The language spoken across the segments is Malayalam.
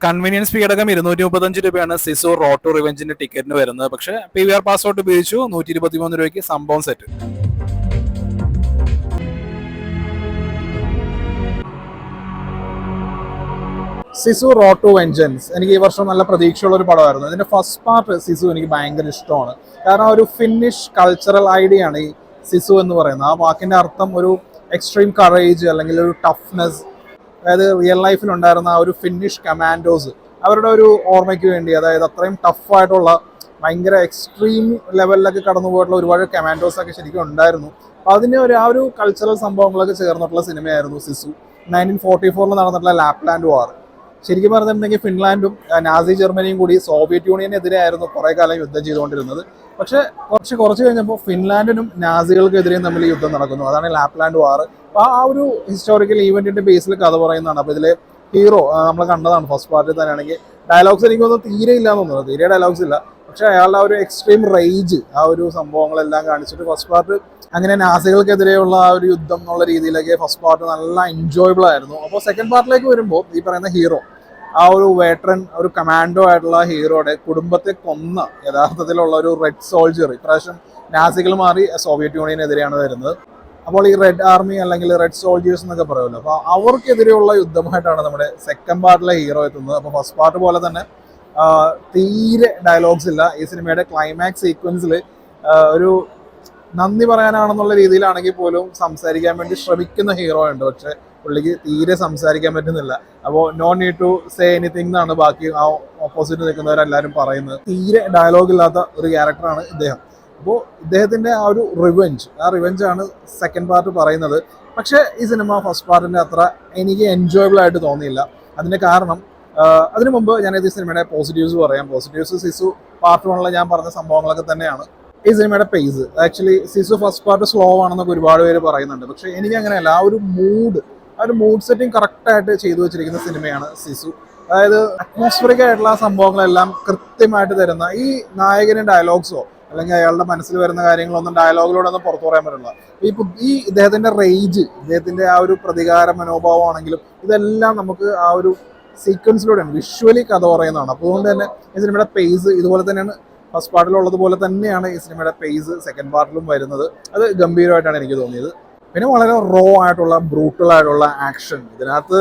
കൺവീനിയൻസ് ഫീ അടക്കം 235 രൂപയാണ് സിസു റോഡ് ടു റിവെഞ്ചിന്റെ ടിക്കറ്റിന് വരുന്നത്. പക്ഷേ PVR പാസ്പോർട്ട് ഉപയോഗിച്ചു 123 രൂപയ്ക്ക് സംഭവം സെറ്റ്. സിസു റോഡ് ടു വെഞ്ചൻസ് എനിക്ക് ഈ വർഷം നല്ല പ്രതീക്ഷയുള്ള ഒരു പടമായിരുന്നു. ഇതിന്റെ ഫസ്റ്റ് പാർട്ട് സിസു എനിക്ക് ഭയങ്കര ഇഷ്ടമാണ്. കാരണം ഒരു ഫിന്നിഷ് കൾച്ചറൽ ഐഡിയ ആണ് ഈ സിസു എന്ന് പറയുന്നത്. ആ വാക്കിന്റെ അർത്ഥം ഒരു എക്സ്ട്രീം കറേജ് അല്ലെങ്കിൽ ഒരു ടഫ്നെസ്. അതായത് റിയൽ ലൈഫിൽ ഉണ്ടായിരുന്ന ആ ഒരു ഫിന്നിഷ് കമാൻഡോസ് അവരുടെ ഒരു ഓർമ്മയ്ക്ക് വേണ്ടി, അതായത് അത്രയും ടഫായിട്ടുള്ള ഭയങ്കര എക്സ്ട്രീം ലെവലിലൊക്കെ കടന്നു പോയിട്ടുള്ള ഒരുപാട് കമാൻഡോസ് ഒക്കെ ശരിക്കും ഉണ്ടായിരുന്നു. അപ്പോൾ അതിന് ആ ഒരു കൾച്ചറൽ സംഭവങ്ങളൊക്കെ ചേർന്നിട്ടുള്ള സിനിമയായിരുന്നു സിസു. 1944 നടന്നിട്ടുള്ള ലാപ്ലാൻഡ് വാർ. ശരിക്കും പറഞ്ഞിട്ടുണ്ടെങ്കിൽ ഫിൻലാൻഡും നാസി ജർമ്മനിയും കൂടി സോവിയറ്റ് യൂണിയനെതിരെയായിരുന്നു കുറേ കാലം യുദ്ധം ചെയ്തുകൊണ്ടിരുന്നത്. പക്ഷേ കുറച്ച് കഴിഞ്ഞപ്പോൾ ഫിൻലാൻഡിനും നാസികൾക്കെതിരെയും തമ്മിൽ യുദ്ധം നടക്കുന്നു. അതാണ് ലാപ്ലാൻഡ് വാർ. അപ്പോൾ ആ ഒരു ഹിസ്റ്റോറിക്കൽ ഈവന്റിന്റെ ബേസിൽ കഥ പറയുന്നതാണ്. അപ്പോൾ ഇതിലെ ഹീറോ നമ്മൾ കണ്ടതാണ് ഫസ്റ്റ് പാർട്ടിൽ തന്നെയാണെങ്കിൽ. ഡയലോഗ്സ് എനിക്കൊന്നും തീരെ ഇല്ലാന്ന് തോന്നുന്നു, തീരെ ഡയലോഗ്സ് ഇല്ല. പക്ഷെ അയാളുടെ ആ ഒരു എക്സ്ട്രീം റേജ്, ആ ഒരു സംഭവങ്ങളെല്ലാം കാണിച്ചിട്ട് ഫസ്റ്റ് പാർട്ട് അങ്ങനെ നാസികൾക്കെതിരെയുള്ള ആ ഒരു യുദ്ധം എന്നുള്ള രീതിയിലൊക്കെ ഫസ്റ്റ് പാർട്ട് നല്ല എൻജോയബിൾ ആയിരുന്നു. അപ്പോൾ സെക്കൻഡ് പാർട്ടിലേക്ക് വരുമ്പോൾ ഈ പറയുന്ന ഹീറോ, ആ ഒരു വേട്ടറൻ, ഒരു കമാൻഡോ ആയിട്ടുള്ള ഹീറോയുടെ കുടുംബത്തെ കൊന്ന യഥാർത്ഥത്തിലുള്ള ഒരു റെഡ് സോൾജർ, ഇപ്രാവശ്യം നാസികൾ മാറി സോവിയറ്റ് യൂണിയനെതിരെയാണ് വരുന്നത്. അപ്പോൾ ഈ റെഡ് ആർമി അല്ലെങ്കിൽ റെഡ് സോൾജേഴ്സ് എന്നൊക്കെ പറയുമല്ലോ, അപ്പോൾ അവർക്കെതിരെയുള്ള യുദ്ധമായിട്ടാണ് നമ്മുടെ സെക്കൻഡ് പാർട്ടിലെ ഹീറോ എത്തുന്നത്. അപ്പോൾ ഫസ്റ്റ് പാർട്ട് പോലെ തന്നെ തീരെ ഡയലോഗ്സ് ഇല്ല. ഈ സിനിമയുടെ ക്ലൈമാക്സ് സീക്വൻസിൽ ഒരു നന്ദി പറയാനാണെന്നുള്ള രീതിയിലാണെങ്കിൽ പോലും സംസാരിക്കാൻ വേണ്ടി ശ്രമിക്കുന്ന ഹീറോ ഉണ്ട്. പക്ഷെ പുള്ളിക്ക് തീരെ സംസാരിക്കാൻ പറ്റുന്നില്ല. അപ്പോൾ no need to say anything എന്നാണ് ബാക്കി ആ ഓപ്പോസിറ്റ് നിൽക്കുന്നവരെല്ലാവരും പറയുന്നത്. തീരെ ഡയലോഗ് ഇല്ലാത്ത ഒരു ക്യാരക്ടറാണ് ഇദ്ദേഹം. അപ്പോൾ ഇദ്ദേഹത്തിൻ്റെ ആ ഒരു റിവെഞ്ചാണ് സെക്കൻഡ് പാർട്ട് പറയുന്നത്. പക്ഷേ ഈ സിനിമ ഫസ്റ്റ് പാർട്ടിൻ്റെ അത്ര എനിക്ക് എൻജോയബിൾ ആയിട്ട് തോന്നിയില്ല. അതിൻ്റെ കാരണം, അതിനു മുമ്പ് ഞാനിത് ഈ സിനിമയുടെ പോസിറ്റീവ്സ് പറയാം. പോസിറ്റീവ്സ് സിസു പാർട്ട് 1 ഞാൻ പറഞ്ഞ സംഭവങ്ങളൊക്കെ തന്നെയാണ്. ഈ സിനിമയുടെ pace actually Sisu first part slow ആണെന്നൊക്കെ ഒരുപാട് പേര് പറയുന്നുണ്ട്. പക്ഷേ എനിക്ക് അങ്ങനെയല്ല. ആ ഒരു മൂഡ് സെറ്റിംഗ് കറക്റ്റായിട്ട് ചെയ്തു വെച്ചിരിക്കുന്ന സിനിമയാണ് സിസു. അതായത് അറ്റ്മോസ്ഫറിക് ആയിട്ടുള്ള സംഭവങ്ങളെല്ലാം കൃത്യമായിട്ട് തരുന്ന, ഈ നായകന് ഡയലോഗ്സോ അല്ലെങ്കിൽ അയാളുടെ മനസ്സിൽ വരുന്ന കാര്യങ്ങളൊന്നും ഡയലോഗിലൂടെ ഒന്നും പുറത്തു പറയാൻ പറ്റില്ല. ഈ ഇദ്ദേഹത്തിന്റെ റേജ്, ഇദ്ദേഹത്തിന്റെ ആ ഒരു പ്രതികാര മനോഭാവമാണെങ്കിലും ഇതെല്ലാം നമുക്ക് ആ ഒരു സീക്വൻസിലൂടെയാണ് വിഷ്വലി കഥ പറയുന്നതാണ്. അപ്പോൾ അതുകൊണ്ട് തന്നെ ഈ സിനിമയുടെ പേസ് ഇതുപോലെ തന്നെയാണ്. ഫസ്റ്റ് പാർട്ടിലുള്ളതുപോലെ തന്നെയാണ് ഈ സിനിമയുടെ പേസ് സെക്കൻഡ് പാർട്ടിലും വരുന്നത്. അത് ഗംഭീരമായിട്ടാണ് എനിക്ക് തോന്നിയത്. പിന്നെ വളരെ റോ ആയിട്ടുള്ള ബ്രൂട്ടൽ ആയിട്ടുള്ള ആക്ഷൻ ഇതിനകത്ത്,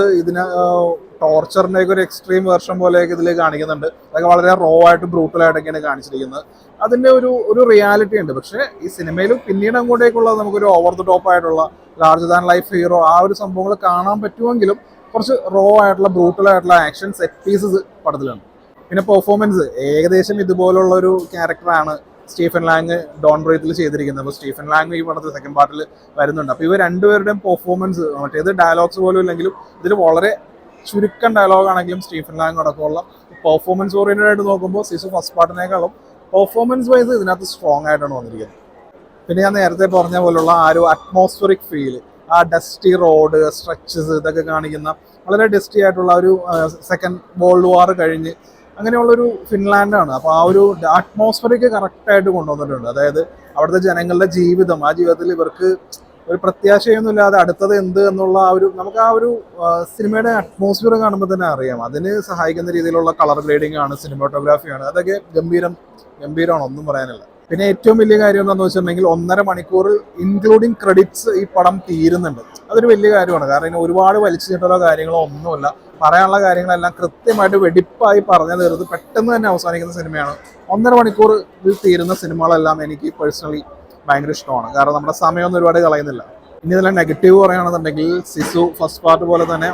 ടോർച്ചറിൻ്റെ ഒക്കെ ഒരു എക്സ്ട്രീം വെർഷൻ പോലെയൊക്കെ ഇതിൽ കാണിക്കുന്നുണ്ട്. അതൊക്കെ വളരെ റോ ആയിട്ട് ബ്രൂട്ടലായിട്ടൊക്കെയാണ് കാണിച്ചിരിക്കുന്നത്. അതിൻ്റെ ഒരു റിയാലിറ്റി ഉണ്ട്. പക്ഷേ ഈ സിനിമയിൽ പിന്നീട് അങ്ങോട്ടേക്കുള്ള നമുക്കൊരു ഓവർ ദ ടോപ്പ് ആയിട്ടുള്ള ലാർജർ ദാൻ ലൈഫ് ഹീറോ ആ ഒരു സംഭവങ്ങൾ കാണാൻ പറ്റുമെങ്കിലും കുറച്ച് റോ ആയിട്ടുള്ള ബ്രൂട്ടലായിട്ടുള്ള ആക്ഷൻ സെറ്റ് പീസസ് പടത്തിലുണ്ട്. പിന്നെ പെർഫോമൻസ് ഏകദേശം ഇതുപോലുള്ള ഒരു ക്യാരക്ടറാണ് സ്റ്റീഫൻ ലാങ് ഡോൺ ബ്രീത്തിൽ ചെയ്തിരിക്കുന്നത്. അപ്പോൾ സ്റ്റീഫൻ ലാങ് ഈ പടത്തിൽ സെക്കൻഡ് പാർട്ടിൽ വരുന്നുണ്ട്. അപ്പോൾ ഇവർ രണ്ടുപേരുടെയും പെർഫോമൻസ്, മറ്റേത് ഡയലോഗ്സ് പോലും ഇല്ലെങ്കിലും ഇതിൽ വളരെ ചുരുക്കം ഡയലോഗാണെങ്കിലും സ്റ്റീഫൻ ലാങ് അടക്കമുള്ള പെർഫോമൻസ് ഓറിയന്റഡ് ആയിട്ട് നോക്കുമ്പോൾ സിസു ഫസ്റ്റ് പാർട്ടിനേക്കാളും പെർഫോമൻസ് വൈസ് ഇതിനകത്ത് സ്ട്രോങ് ആയിട്ടാണ് വന്നിരിക്കുന്നത്. പിന്നെ ഞാൻ നേരത്തെ പറഞ്ഞ പോലുള്ള ആ ഒരു അറ്റ്മോസ്ഫറിക് ഫീല്, ആ ഡസ്റ്റി റോഡ്, സ്ട്രെച്ചസ്, ഇതൊക്കെ കാണിക്കുന്ന വളരെ ഡസ്റ്റി ആയിട്ടുള്ള ഒരു സെക്കൻഡ് വേൾഡ് വാർ കഴിഞ്ഞ് അങ്ങനെയുള്ളൊരു ഫിൻലാൻഡാണ്. അപ്പോൾ ആ ഒരു അറ്റ്മോസ്ഫറിക്ക് കറക്റ്റായിട്ട് കൊണ്ടുവന്നിട്ടുണ്ട്. അതായത് അവിടുത്തെ ജനങ്ങളുടെ ജീവിതം, ആ ജീവിതത്തിൽ ഇവർക്ക് ഒരു പ്രത്യാശയൊന്നുമില്ലാതെ അടുത്തത് എന്ത് എന്നുള്ള നമുക്ക് ആ ഒരു സിനിമയുടെ അറ്റ്മോസ്ഫിയർ കാണുമ്പോൾ തന്നെ അറിയാം. അതിന് സഹായിക്കുന്ന രീതിയിലുള്ള കളർ ഗ്രേഡിംഗ് ആണ്, സിനിമാറ്റോഗ്രാഫിയാണ്. അതൊക്കെ ഗംഭീരമാണ്, ഒന്നും പറയാനില്ല. പിന്നെ ഏറ്റവും വലിയ കാര്യം എന്താണെന്ന് വെച്ചിട്ടുണ്ടെങ്കിൽ 1.5 മണിക്കൂർ ഇൻക്ലൂഡിങ് ക്രെഡിറ്റ്സ് ഈ പടം തീരുന്നുണ്ട്. അതൊരു വലിയ കാര്യമാണ്. കാരണം ഇനി ഒരുപാട് വലിച്ചു നീട്ടുള്ള കാര്യങ്ങളോ ഒന്നുമില്ല. പറയാനുള്ള കാര്യങ്ങളെല്ലാം കൃത്യമായിട്ട് വെടിപ്പായി പറഞ്ഞു തീർത്ത് പെട്ടെന്ന് തന്നെ അവസാനിക്കുന്ന സിനിമയാണ്. 1.5 മണിക്കൂർ തീരുന്ന സിനിമകളെല്ലാം എനിക്ക് പേഴ്സണലി ഭയങ്കര ഇഷ്ടമാണ്. കാരണം നമ്മുടെ സമയമൊന്നും ഒരുപാട് കളയുന്നില്ല. ഇനി ഇതിലെ നെഗറ്റീവ് പറയുകയാണെന്നുണ്ടെങ്കിൽ സിസു ഫസ്റ്റ് പാർട്ട് പോലെ തന്നെ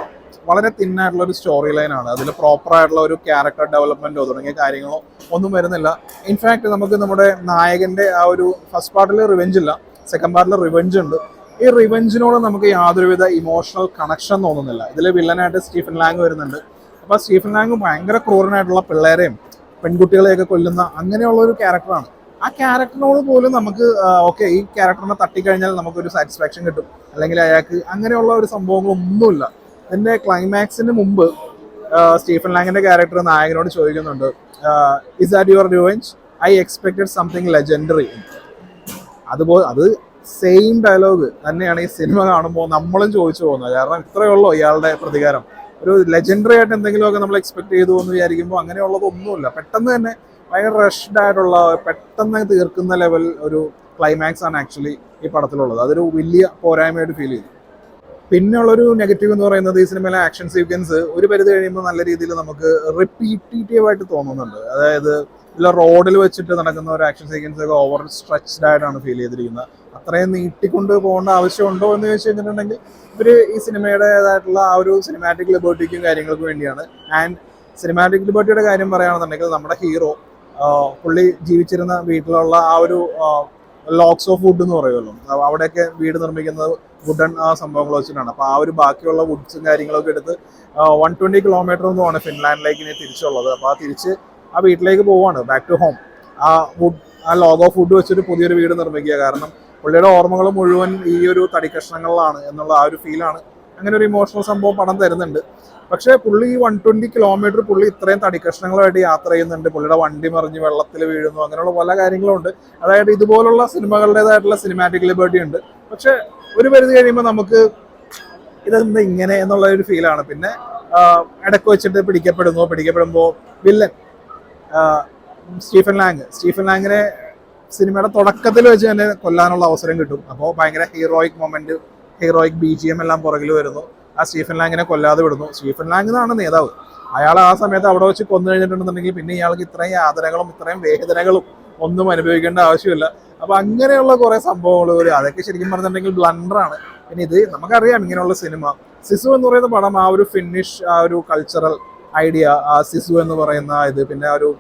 വളരെ തിന്നായിട്ടുള്ള ഒരു സ്റ്റോറി ലൈനാണ്. അതിൽ പ്രോപ്പറായിട്ടുള്ള ഒരു ക്യാരക്ടർ ഡെവലപ്മെൻറ്റോ തുടങ്ങിയ കാര്യങ്ങളോ ഒന്നും വരുന്നില്ല. ഇൻഫാക്ട് നമുക്ക് നമ്മുടെ നായകൻ്റെ ആ ഒരു ഫസ്റ്റ് പാർട്ടിൽ റിവെഞ്ച് ഇല്ല, സെക്കൻഡ് പാർട്ടിൽ റിവെഞ്ച് ഉണ്ട്. ഈ റിവെഞ്ചിനോട് നമുക്ക് യാതൊരുവിധ ഇമോഷണൽ കണക്ഷൻ തോന്നുന്നില്ല. ഇതിൽ വില്ലനായിട്ട് സ്റ്റീഫൻ ലാങ് വരുന്നുണ്ട്. അപ്പോൾ സ്റ്റീഫൻ ലാങ് ഭയങ്കര ക്രൂരനായിട്ടുള്ള പിള്ളേരെയും പെൺകുട്ടികളെയൊക്കെ കൊല്ലുന്ന അങ്ങനെയുള്ള ഒരു ക്യാരക്ടറാണ്. ആ ക്യാരക്ടറിനോട് പോലും നമുക്ക് ഓക്കെ, ഈ ക്യാരക്ടറിനെ തട്ടിക്കഴിഞ്ഞാൽ നമുക്കൊരു സാറ്റിസ്ഫാക്ഷൻ കിട്ടും, അല്ലെങ്കിൽ അയാൾക്ക് അങ്ങനെയുള്ള ഒരു സംഭവങ്ങളൊന്നുമില്ല. ഇതിൻ്റെ ക്ലൈമാക്സിന് മുമ്പ് സ്റ്റീഫൻ ലാങ്ങിൻ്റെ ക്യാരക്ടർ നായകനോട് ചോദിക്കുന്നുണ്ട്, is that your revenge? I expected something legendary. അത് സെയിം ഡയലോഗ് തന്നെയാണ് ഈ സിനിമ കാണുമ്പോൾ നമ്മളും ചോദിച്ചു പോകുന്നത്. കാരണം ഇത്രയേ ഉള്ളൂ ഇയാളുടെ പ്രതികാരം, ഒരു ലെജൻഡറി ആയിട്ട് എന്തെങ്കിലുമൊക്കെ നമ്മൾ എക്സ്പെക്ട് ചെയ്തു എന്ന് വിചാരിക്കുമ്പോൾ അങ്ങനെയുള്ളതൊന്നുമില്ല. പെട്ടെന്ന് തന്നെ ഭയങ്കര റഷ്ഡ് ആയിട്ടുള്ള പെട്ടെന്ന് തീർക്കുന്ന ലെവൽ ഒരു ക്ലൈമാക്സ് ആണ് ആക്ച്വലി ഈ പടത്തിലുള്ളത്. അതൊരു വലിയ പോരായ്മയായിട്ട് ഫീൽ ചെയ്തു. പിന്നെയുള്ളൊരു നെഗറ്റീവ് എന്ന് പറയുന്നത് ഈ സിനിമയിലെ ആക്ഷൻ സീക്വൻസ് ഒരു പരിധി കഴിയുമ്പോൾ നല്ല രീതിയിൽ നമുക്ക് റിപ്പീറ്റേറ്റീവ് ആയിട്ട് തോന്നുന്നുണ്ട്. അതായത് ഇല്ല റോഡിൽ വെച്ചിട്ട് നടക്കുന്ന ഒരു ആക്ഷൻ സീക്വൻസ് ഒക്കെ ഓവർ സ്ട്രെച്ച്ഡ് ആയിട്ടാണ് ഫീൽ ചെയ്തിരിക്കുന്നത്. അത്രയും നീട്ടിക്കൊണ്ട് പോകേണ്ട ആവശ്യമുണ്ടോ എന്ന് ചോദിച്ചു കഴിഞ്ഞിട്ടുണ്ടെങ്കിൽ ഇവർ ഈ സിനിമയുടേതായിട്ടുള്ള ആ ഒരു സിനിമാറ്റിക് ലിബർട്ടിക്കും കാര്യങ്ങൾക്കും വേണ്ടിയാണ്. ആൻഡ് സിനിമാറ്റിക് ലിബർട്ടിയുടെ കാര്യം പറയുകയാണെന്നുണ്ടെങ്കിൽ നമ്മുടെ ഹീറോ പുള്ളി ജീവിച്ചിരുന്ന വീട്ടിലുള്ള ആ ഒരു ലോക്സ് ഓഫ് വുഡ് എന്ന് പറയുമല്ലോ, അവിടെയൊക്കെ വീട് നിർമ്മിക്കുന്നത് വുഡൻ ആ സംഭവങ്ങൾ വെച്ചിട്ടാണ്. അപ്പോൾ ആ ഒരു ബാക്കിയുള്ള വുഡ്സും കാര്യങ്ങളൊക്കെ എടുത്ത് 120 കിലോമീറ്റർ ഒന്നുമാണ് ഫിൻലാൻഡിലേക്ക് ഇനി തിരിച്ചുള്ളത്. അപ്പോൾ ആ തിരിച്ച് ആ വീട്ടിലേക്ക് പോവാണ്, ബാക്ക് ടു ഹോം. ആ ലോഗ് ഓഫ് വുഡ് വെച്ചൊരു പുതിയൊരു വീട് നിർമ്മിക്കുക. കാരണം പുള്ളിയുടെ ഓർമ്മകൾ മുഴുവൻ ഈ ഒരു തടിക്കഷ്ണങ്ങളിലാണ് എന്നുള്ള ആ ഒരു ഫീലാണ്. അങ്ങനെ ഒരു ഇമോഷണൽ സംഭവം പടം തരുന്നുണ്ട്. പക്ഷേ പുള്ളി ഈ 120 കിലോമീറ്റർ പുള്ളി ഇത്രയും തടിക്കഷ്ണങ്ങളുമായിട്ട് യാത്ര ചെയ്യുന്നുണ്ട്. പുള്ളിയുടെ വണ്ടി മറിഞ്ഞ് വെള്ളത്തിൽ വീഴുന്നു, അങ്ങനെയുള്ള പല കാര്യങ്ങളും ഉണ്ട്. അതായത് ഇതുപോലുള്ള സിനിമകളുടേതായിട്ടുള്ള സിനിമാറ്റിക് ലിബർട്ടി ഉണ്ട്. പക്ഷെ ഒരു പരിധി കഴിയുമ്പോൾ നമുക്ക് ഇതെന്താ ഇങ്ങനെ എന്നുള്ള ഒരു ഫീലാണ്. പിന്നെ ഇടയ്ക്ക് വെച്ചിട്ട് പിടിക്കപ്പെടുമ്പോൾ വില്ലൻ സ്റ്റീഫൻ ലാങ്ങിനെ സിനിമയുടെ തുടക്കത്തിൽ വെച്ച് തന്നെ കൊല്ലാനുള്ള അവസരം കിട്ടും. അപ്പോൾ ഭയങ്കര ഹീറോയിക് മൊമെന്റ്, ഹീറോയിക് BGM എല്ലാം പുറകിൽ വരുന്നു. ആ സ്റ്റീഫൻ ലാങ്ങിനെ കൊല്ലാതെ വിടുന്നു. സ്റ്റീഫൻ ലാങ് എന്നാണ് നേതാവ്. അയാൾ ആ സമയത്ത് അവിടെ വെച്ച് കൊന്നു കഴിഞ്ഞിട്ടുണ്ടെന്നുണ്ടെങ്കിൽ പിന്നെ ഇയാൾക്ക് ഇത്രയും യാതനകളും ഇത്രയും വേദനകളും ഒന്നും അനുഭവിക്കേണ്ട ആവശ്യമില്ല. അപ്പൊ അങ്ങനെയുള്ള കുറെ സംഭവങ്ങൾ അതൊക്കെ ശരിക്കും പറഞ്ഞിട്ടുണ്ടെങ്കിൽ ബ്ലണ്ടറാണ്. പിന്നെ ഇത് നമുക്കറിയാം ഇങ്ങനെയുള്ള സിനിമ. സിസു എന്ന് പറയുന്ന പടം ആ ഒരു ഫിനിഷ്, ആ ഒരു കൾച്ചറൽ ഐഡിയ, ആ സിസു എന്ന് പറയുന്ന ഇത്, പിന്നെ ആ ഒരു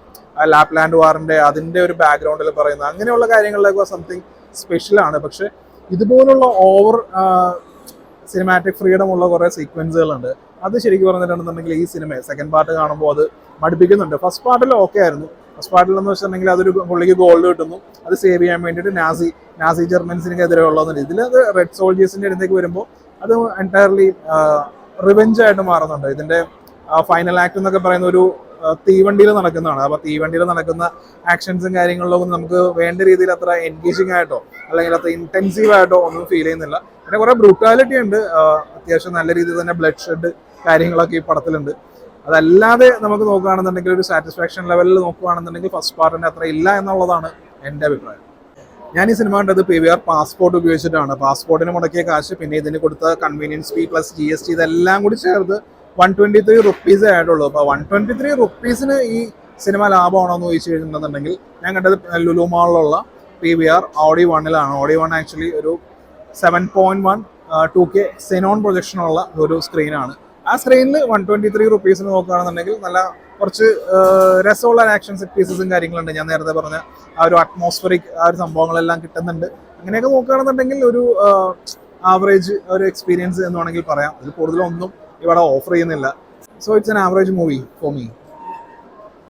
ലാപ്ലാൻഡ് വാറിന്റെ അതിന്റെ ഒരു ബാക്ക്ഗ്രൗണ്ടിൽ പറയുന്ന അങ്ങനെയുള്ള കാര്യങ്ങളിലൊക്കെ സംതിങ് സ്പെഷ്യലാണ്. പക്ഷെ ഇതുപോലുള്ള ഓവർ സിനിമാറ്റിക് ഫ്രീഡം ഉള്ള കുറെ സീക്വൻസുകളുണ്ട്. അത് ശരിക്കും പറഞ്ഞിട്ടുണ്ടെന്നുണ്ടെങ്കിൽ ഈ സിനിമ സെക്കൻഡ് പാർട്ട് കാണുമ്പോൾ അത് മടുപ്പിക്കുന്നുണ്ട്. ഫസ്റ്റ് പാർട്ടിൽ ഓക്കെ ആയിരുന്നു. ഫസ്റ്റ് പാർട്ടിൽ എന്ന് വെച്ചിട്ടുണ്ടെങ്കിൽ അതൊരു പുള്ളിക്ക് ഗോൾഡ് കിട്ടുന്നു, അത് സേവ് ചെയ്യാൻ വേണ്ടിയിട്ട് നാസി ജർമ്മൻസിനെതിരെ ഉള്ളതെന്ന്. ഇതിൽ അത് റെഡ് സോൾജേഴ്സിന്റെ അടുത്തേക്ക് വരുമ്പോൾ അത് എൻറ്റയർലി റിവെഞ്ച് ആയിട്ട് മാറുന്നുണ്ട്. ഇതിന്റെ ഫൈനൽ ആക്ട് എന്നൊക്കെ പറയുന്ന ഒരു തീവണ്ടിയിൽ നടക്കുന്നതാണ്. അപ്പോൾ തീവണ്ടിയിൽ നടക്കുന്ന ആക്ഷൻസും കാര്യങ്ങളിലൊന്നും നമുക്ക് വേണ്ട രീതിയിൽ അത്ര എൻഗേജിങ് ആയിട്ടോ അല്ലെങ്കിൽ അത്ര ഇന്റൻസീവ് ആയിട്ടോ ഒന്നും ഫീൽ ചെയ്യുന്നില്ല. പിന്നെ കുറെ ബ്രൂട്ടാലിറ്റി ഉണ്ട്, അത്യാവശ്യം നല്ല രീതിയിൽ തന്നെ ബ്ലഡ് ഷെഡ് കാര്യങ്ങളൊക്കെ ഈ പടത്തിലുണ്ട്. അതല്ലാതെ നമുക്ക് നോക്കുകയാണെന്നുണ്ടെങ്കിൽ ഒരു സാറ്റിസ്ഫാക്ഷൻ ലെവലിൽ നോക്കുകയാണെന്നുണ്ടെങ്കിൽ ഫസ്റ്റ് പാർട്ടിന്റെ അത്ര ഇല്ല എന്നുള്ളതാണ് എൻ്റെ അഭിപ്രായം. ഞാൻ ഈ സിനിമ കണ്ടത് PVR പാസ്പോർട്ട് ഉപയോഗിച്ചിട്ടാണ്. പാസ്പോർട്ടിന് മുടക്കിയ കാശ്, പിന്നെ ഇതിന് കൊടുത്ത കൺവീനിയൻസ് ഫീ പ്ലസ് GST ഇതെല്ലാം കൂടി ചേർത്ത് 123 റുപ്പീസേ ആയിട്ടുള്ളൂ. അപ്പോൾ 123 റുപ്പീസിന് ഈ സിനിമ ലാഭമാണോ എന്ന് ചോദിച്ചു കഴിഞ്ഞിട്ടുണ്ടെന്നുണ്ടെങ്കിൽ ഞാൻ കണ്ടത് ലുലു മാളിലുള്ള PVR Audi 1-ലാണ്. Audi 1 ആക്ച്വലി ഒരു 7.1 2K സെനോൺ പ്രൊജക്ഷനുള്ള ഒരു സ്ക്രീനാണ്. ആ സ്ക്രീനിൽ 123 റുപ്പീസിന് നോക്കുകയാണെന്നുണ്ടെങ്കിൽ നല്ല കുറച്ച് രസമുള്ള ആക്ഷൻ സെറ്റ് പീസസും കാര്യങ്ങളുണ്ട്. ഞാൻ നേരത്തെ പറഞ്ഞ ആ ഒരു അറ്റ്മോസ്ഫറിക് ആ ഒരു സംഭവങ്ങളെല്ലാം കിട്ടുന്നുണ്ട്. അങ്ങനെയൊക്കെ നോക്കുകയാണെന്നുണ്ടെങ്കിൽ ഒരു ആവറേജ് ഒരു എക്സ്പീരിയൻസ് എന്ന് വേണമെങ്കിൽ പറയാം. അതിൽ കൂടുതലൊന്നും ഇവിടെ ഓഫർ ചെയ്യുന്നില്ല. So it's an average movie for me.